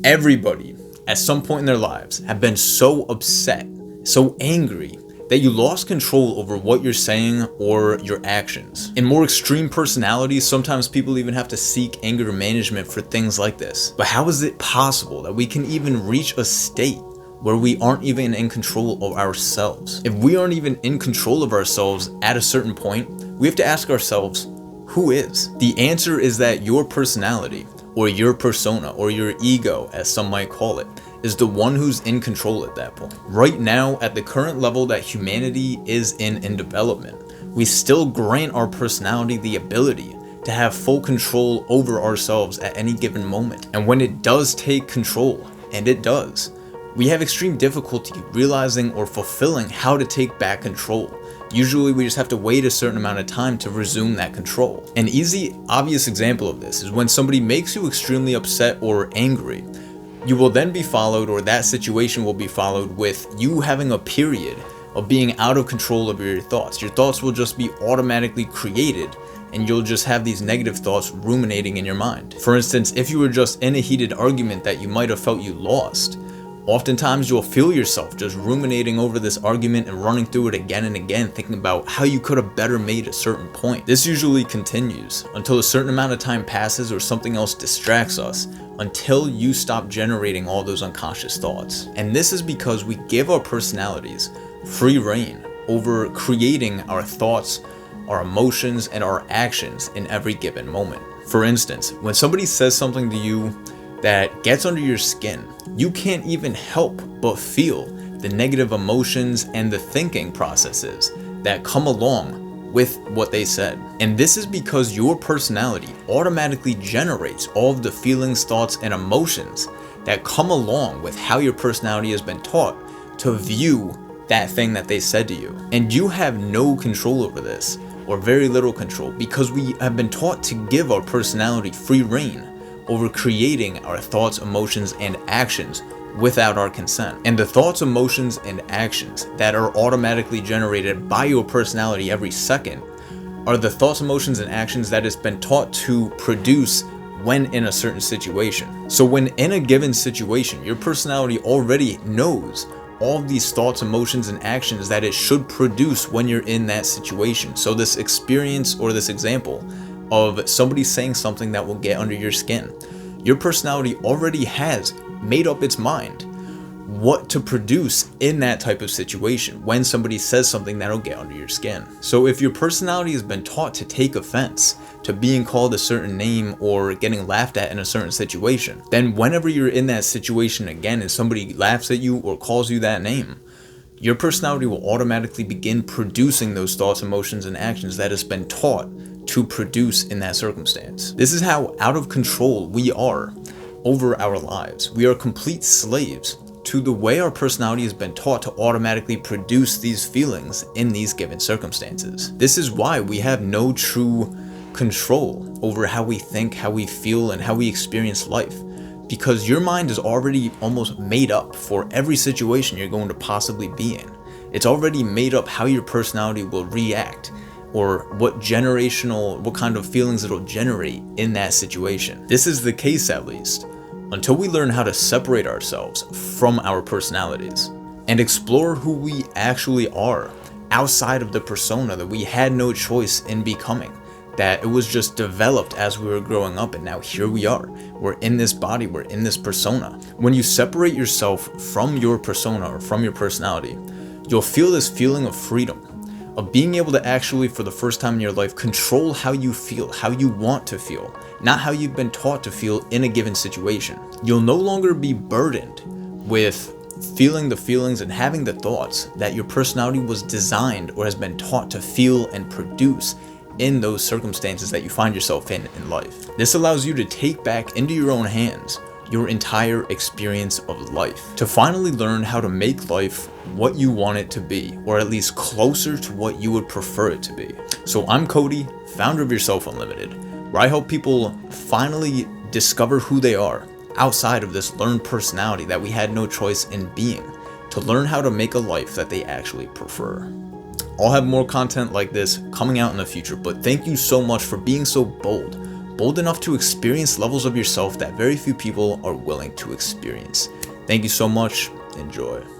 Everybody, at some point in their lives, have been so upset, so angry, that you lost control over what you're saying or your actions. In more extreme personalities, sometimes people even have to seek anger management for things like this. But how is it possible that we can even reach a state where we aren't even in control of ourselves? If we aren't even in control of ourselves at a certain point, we have to ask ourselves, who is? The answer is that your personality, or your persona, or your ego, as some might call it, is the one who's in control at that point. Right now, at the current level that humanity is in development, we still grant our personality the ability to have full control over ourselves at any given moment. And when it does take control, and it does, we have extreme difficulty realizing or fulfilling how to take back control. Usually we just have to wait a certain amount of time to resume that control. An easy, obvious example of this is when somebody makes you extremely upset or angry. You will then be followed, or that situation will be followed with you having a period of being out of control of your thoughts. Your thoughts will just be automatically created, and you'll just have these negative thoughts ruminating in your mind. For instance, if you were just in a heated argument that you might have felt you lost, oftentimes you'll feel yourself just ruminating over this argument and running through it again and again, thinking about how you could have better made a certain point. This usually continues until a certain amount of time passes or something else distracts us, until you stop generating all those unconscious thoughts. And this is because we give our personalities free reign over creating our thoughts, our emotions, and our actions in every given moment. For instance, when somebody says something to you that gets under your skin, you can't even help but feel the negative emotions and the thinking processes that come along with what they said. And this is because your personality automatically generates all of the feelings, thoughts, and emotions that come along with how your personality has been taught to view that thing that they said to you. And you have no control over this, or very little control, because we have been taught to give our personality free reign over creating our thoughts, emotions, and actions without our consent. And the thoughts, emotions, and actions that are automatically generated by your personality every second are the thoughts, emotions, and actions that it's been taught to produce when in a certain situation. So when in a given situation, your personality already knows all of these thoughts, emotions, and actions that it should produce when you're in that situation. So this experience, or this example of somebody saying something that will get under your skin, your personality already has made up its mind what to produce in that type of situation when somebody says something that'll get under your skin. So if your personality has been taught to take offense to being called a certain name or getting laughed at in a certain situation, then whenever you're in that situation again and somebody laughs at you or calls you that name, your personality will automatically begin producing those thoughts, emotions, and actions that has been taught to produce in that circumstance. This is how out of control we are over our lives. We are complete slaves to the way our personality has been taught to automatically produce these feelings in these given circumstances. This is why we have no true control over how we think, how we feel, and how we experience life, because your mind is already almost made up for every situation you're going to possibly be in. It's already made up how your personality will react, or what kind of feelings it'll generate in that situation. This is the case, at least, until we learn how to separate ourselves from our personalities and explore who we actually are outside of the persona that we had no choice in becoming, that it was just developed as we were growing up, and now here we are. We're in this body, we're in this persona. When you separate yourself from your persona or from your personality, you'll feel this feeling of freedom, of being able to actually, for the first time in your life, control how you feel, how you want to feel, not how you've been taught to feel in a given situation. You'll no longer be burdened with feeling the feelings and having the thoughts that your personality was designed or has been taught to feel and produce in those circumstances that you find yourself in life. This allows you to take back into your own hands your entire experience of life, to finally learn how to make life what you want it to be, or at least closer to what you would prefer it to be. So I'm Cody, founder of Yourself Unlimited, where I help people finally discover who they are outside of this learned personality that we had no choice in being, to learn how to make a life that they actually prefer. I'll have more content like this coming out in the future, but thank you so much for being so bold, bold enough to experience levels of yourself that very few people are willing to experience. Thank you so much. Enjoy.